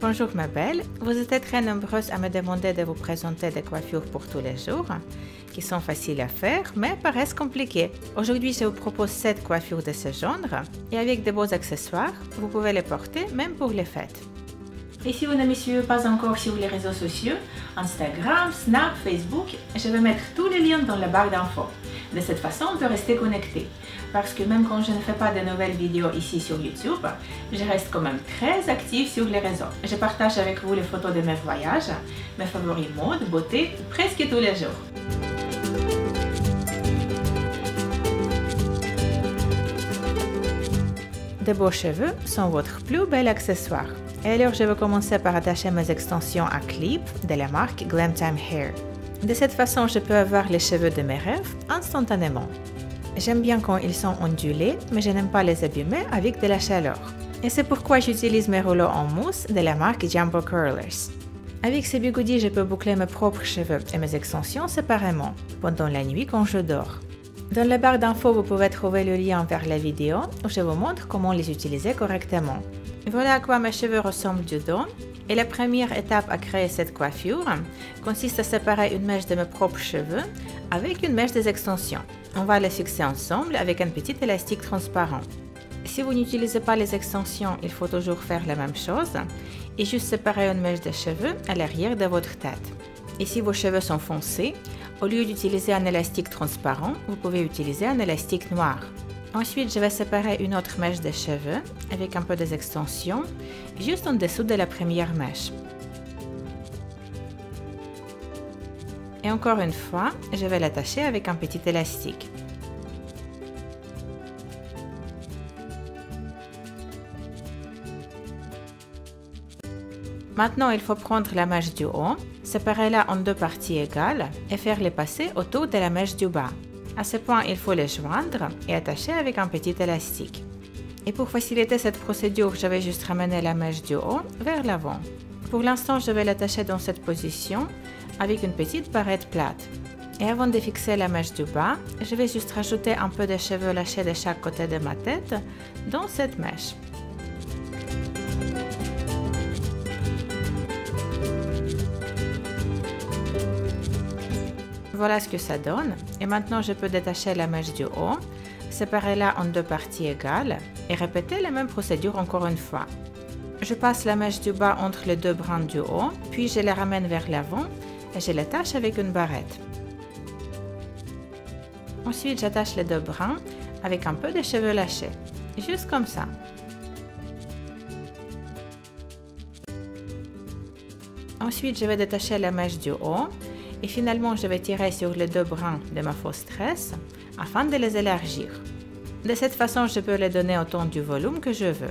Bonjour ma belle, vous êtes très nombreuses à me demander de vous présenter des coiffures pour tous les jours, qui sont faciles à faire mais paraissent compliquées. Aujourd'hui je vous propose 7 coiffures de ce genre et avec de beaux accessoires, vous pouvez les porter même pour les fêtes. Et si vous ne me suivez pas encore sur les réseaux sociaux, Instagram, Snap, Facebook, je vais mettre tous les liens dans la barre d'infos. De cette façon, on peut rester connecté. Parce que même quand je ne fais pas de nouvelles vidéos ici sur YouTube, je reste quand même très active sur les réseaux. Je partage avec vous les photos de mes voyages, mes favoris mode, beauté, presque tous les jours. De beaux cheveux sont votre plus bel accessoire. Et alors je vais commencer par attacher mes extensions à clip de la marque Glam Time Hair. De cette façon, je peux avoir les cheveux de mes rêves instantanément. J'aime bien quand ils sont ondulés, mais je n'aime pas les abîmer avec de la chaleur. Et c'est pourquoi j'utilise mes rouleaux en mousse de la marque Jumbo Curlers. Avec ces bigoudis, je peux boucler mes propres cheveux et mes extensions séparément, pendant la nuit quand je dors. Dans la barre d'infos, vous pouvez trouver le lien vers la vidéo où je vous montre comment les utiliser correctement. Voilà à quoi mes cheveux ressemblent du dos. Et la première étape à créer cette coiffure consiste à séparer une mèche de mes propres cheveux avec une mèche des extensions. On va les fixer ensemble avec un petit élastique transparent. Si vous n'utilisez pas les extensions, il faut toujours faire la même chose et juste séparer une mèche de cheveux à l'arrière de votre tête. Et si vos cheveux sont foncés, au lieu d'utiliser un élastique transparent, vous pouvez utiliser un élastique noir. Ensuite, je vais séparer une autre mèche de cheveux avec un peu des extensions, juste en dessous de la première mèche. Et encore une fois, je vais l'attacher avec un petit élastique. Maintenant, il faut prendre la mèche du haut, séparer-la en deux parties égales et faire les passer autour de la mèche du bas. À ce point, il faut les joindre et attacher avec un petit élastique. Et pour faciliter cette procédure, je vais juste ramener la mèche du haut vers l'avant. Pour l'instant, je vais l'attacher dans cette position avec une petite barrette plate. Et avant de fixer la mèche du bas, je vais juste rajouter un peu de cheveux lâchés de chaque côté de ma tête dans cette mèche. Voilà ce que ça donne. Et maintenant, je peux détacher la mèche du haut, séparer-la en deux parties égales et répéter la même procédure encore une fois. Je passe la mèche du bas entre les deux brins du haut, puis je la ramène vers l'avant et je l'attache avec une barrette. Ensuite, j'attache les deux brins avec un peu de cheveux lâchés, juste comme ça. Ensuite, je vais détacher la mèche du haut. Et finalement, je vais tirer sur les deux brins de ma fausse tresse afin de les élargir. De cette façon, je peux les donner autant du volume que je veux.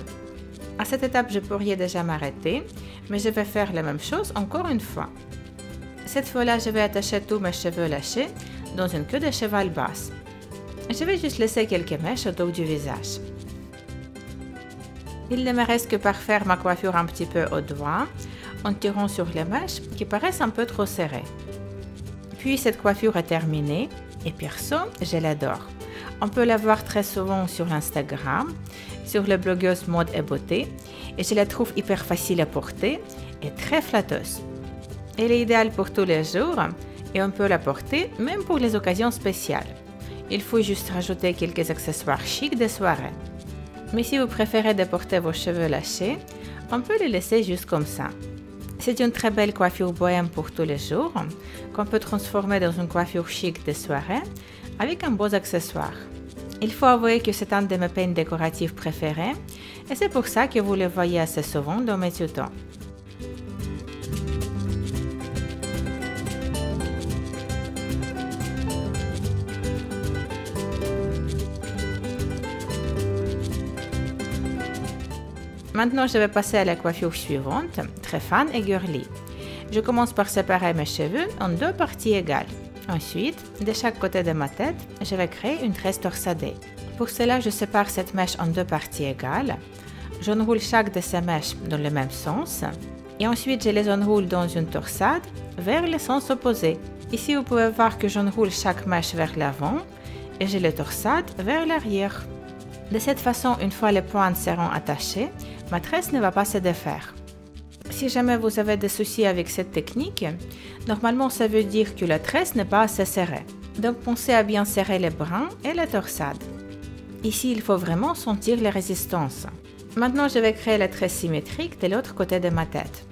À cette étape, je pourrais déjà m'arrêter, mais je vais faire la même chose encore une fois. Cette fois-là, je vais attacher tous mes cheveux lâchés dans une queue de cheval basse. Je vais juste laisser quelques mèches autour du visage. Il ne me reste que par faire ma coiffure un petit peu au doigt, en tirant sur les mèches qui paraissent un peu trop serrées. Puis cette coiffure est terminée et perso, je l'adore. On peut la voir très souvent sur Instagram, sur les blogueuses mode et beauté et je la trouve hyper facile à porter et très flatteuse. Elle est idéale pour tous les jours et on peut la porter même pour les occasions spéciales. Il faut juste rajouter quelques accessoires chics de soirée. Mais si vous préférez de porter vos cheveux lâchés, on peut les laisser juste comme ça. C'est une très belle coiffure bohème pour tous les jours, qu'on peut transformer dans une coiffure chic de soirée avec un beau accessoire. Il faut avouer que c'est un de mes peines décoratives préférés et c'est pour ça que vous le voyez assez souvent dans mes tutos. Maintenant, je vais passer à la coiffure suivante, très fun et girly. Je commence par séparer mes cheveux en deux parties égales. Ensuite, de chaque côté de ma tête, je vais créer une tresse torsadée. Pour cela, je sépare cette mèche en deux parties égales. J'enroule chaque de ces mèches dans le même sens. Et ensuite, je les enroule dans une torsade vers le sens opposé. Ici, vous pouvez voir que j'enroule chaque mèche vers l'avant et je les torsade vers l'arrière. De cette façon, une fois les pointes seront attachées, ma tresse ne va pas se défaire. Si jamais vous avez des soucis avec cette technique, normalement ça veut dire que la tresse n'est pas assez serrée. Donc pensez à bien serrer les brins et la torsade. Ici, il faut vraiment sentir les résistances. Maintenant, je vais créer la tresse symétrique de l'autre côté de ma tête.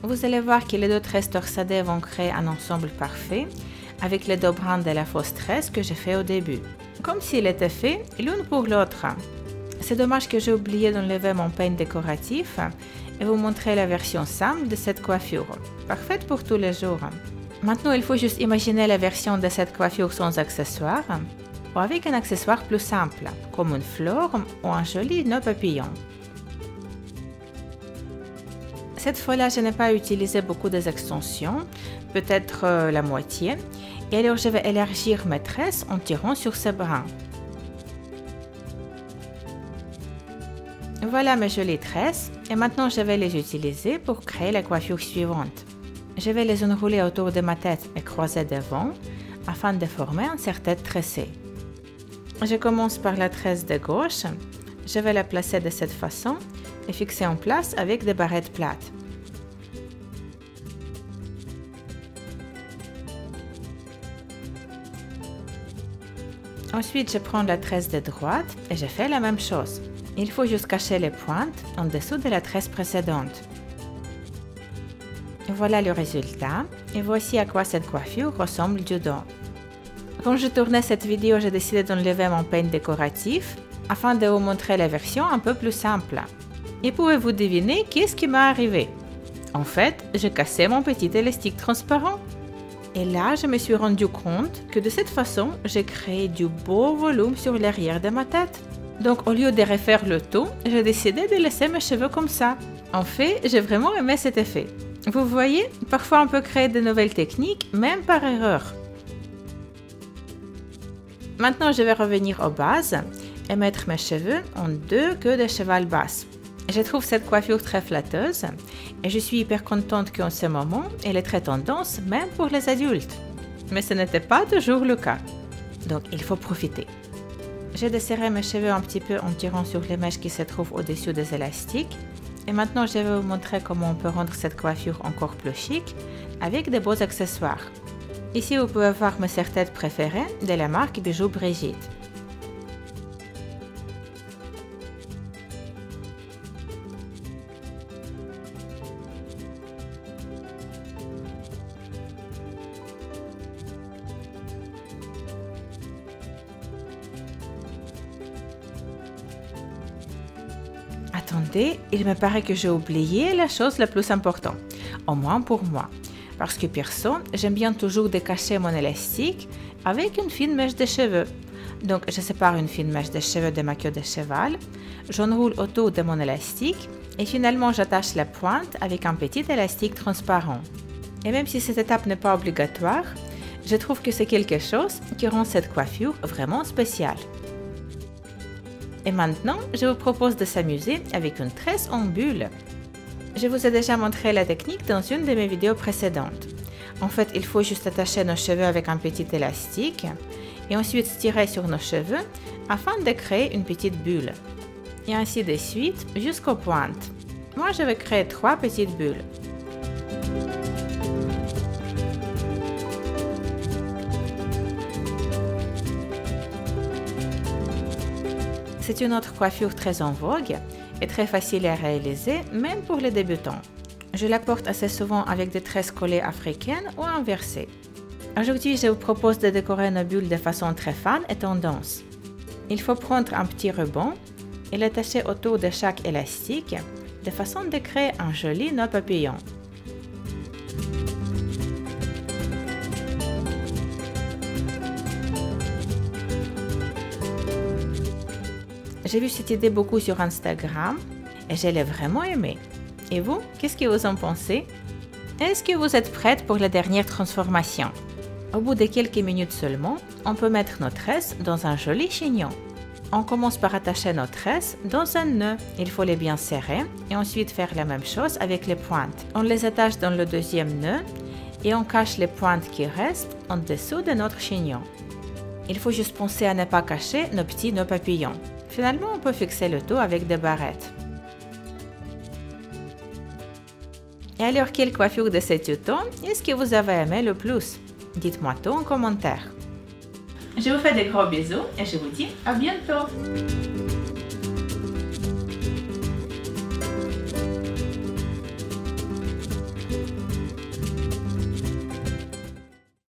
Vous allez voir que les deux tresses torsadées vont créer un ensemble parfait avec les deux brins de la fausse tresse que j'ai fait au début. Comme s'il était fait l'une pour l'autre. C'est dommage que j'ai oublié d'enlever mon peigne décoratif et vous montrer la version simple de cette coiffure, parfaite pour tous les jours. Maintenant, il faut juste imaginer la version de cette coiffure sans accessoires ou avec un accessoire plus simple, comme une fleur ou un joli nœud papillon. Cette fois-là, je n'ai pas utilisé beaucoup d'extensions, peut-être la moitié, et alors je vais élargir mes tresses en tirant sur ces brins. Voilà mes jolies tresses, et maintenant je vais les utiliser pour créer la coiffure suivante. Je vais les enrouler autour de ma tête et croiser devant, afin de former un serre-tête tressé. Je commence par la tresse de gauche, je vais la placer de cette façon et fixer en place avec des barrettes plates. Ensuite, je prends la tresse de droite et je fais la même chose. Il faut juste cacher les pointes en dessous de la tresse précédente. Voilà le résultat et voici à quoi cette coiffure ressemble du dos. Quand je tournais cette vidéo, j'ai décidé d'enlever mon peigne décoratif afin de vous montrer la version un peu plus simple. Et pouvez-vous deviner qu'est-ce qui m'est arrivé? En fait, j'ai cassé mon petit élastique transparent. Et là, je me suis rendu compte que de cette façon, j'ai créé du beau volume sur l'arrière de ma tête. Donc, au lieu de refaire le tout, j'ai décidé de laisser mes cheveux comme ça. En fait, j'ai vraiment aimé cet effet. Vous voyez, parfois on peut créer de nouvelles techniques, même par erreur. Maintenant, je vais revenir aux bases et mettre mes cheveux en deux queues de cheval basses. Je trouve cette coiffure très flatteuse et je suis hyper contente qu'en ce moment, elle est très tendance même pour les adultes. Mais ce n'était pas toujours le cas. Donc, il faut profiter. J'ai desserré mes cheveux un petit peu en tirant sur les mèches qui se trouvent au-dessus des élastiques. Et maintenant, je vais vous montrer comment on peut rendre cette coiffure encore plus chic avec de beaux accessoires. Ici, vous pouvez voir mes serre-têtes préférées de la marque Bijoux Brigitte. Attendez, il me paraît que j'ai oublié la chose la plus importante, au moins pour moi. Parce que perso, j'aime bien toujours décacher mon élastique avec une fine mèche de cheveux. Donc, je sépare une fine mèche de cheveux de ma queue de cheval, j'enroule autour de mon élastique et finalement j'attache la pointe avec un petit élastique transparent. Et même si cette étape n'est pas obligatoire, je trouve que c'est quelque chose qui rend cette coiffure vraiment spéciale. Et maintenant, je vous propose de s'amuser avec une tresse en bulle. Je vous ai déjà montré la technique dans une de mes vidéos précédentes. En fait, il faut juste attacher nos cheveux avec un petit élastique et ensuite tirer sur nos cheveux afin de créer une petite bulle. Et ainsi de suite jusqu'aux pointes. Moi, je vais créer 3 petites bulles. C'est une autre coiffure très en vogue et très facile à réaliser, même pour les débutants. Je la porte assez souvent avec des tresses collées africaines ou inversées. Aujourd'hui, je vous propose de décorer nos bulles de façon très fun et tendance. Il faut prendre un petit ruban et l'attacher autour de chaque élastique de façon de créer un joli nœud papillon. J'ai vu cette idée beaucoup sur Instagram et je l'ai vraiment aimée. Et vous, qu'est-ce que vous en pensez? Est-ce que vous êtes prête pour la dernière transformation? Au bout de quelques minutes seulement, on peut mettre nos tresses dans un joli chignon. On commence par attacher nos tresses dans un nœud. Il faut les bien serrer et ensuite faire la même chose avec les pointes. On les attache dans le deuxième nœud et on cache les pointes qui restent en dessous de notre chignon. Il faut juste penser à ne pas cacher nos petits nœuds papillons. Finalement, on peut fixer le tout avec des barrettes. Et alors, quelle coiffure de cet automne est-ce que vous avez aimé le plus? Dites-moi tout en commentaire. Je vous fais de gros bisous et je vous dis à bientôt!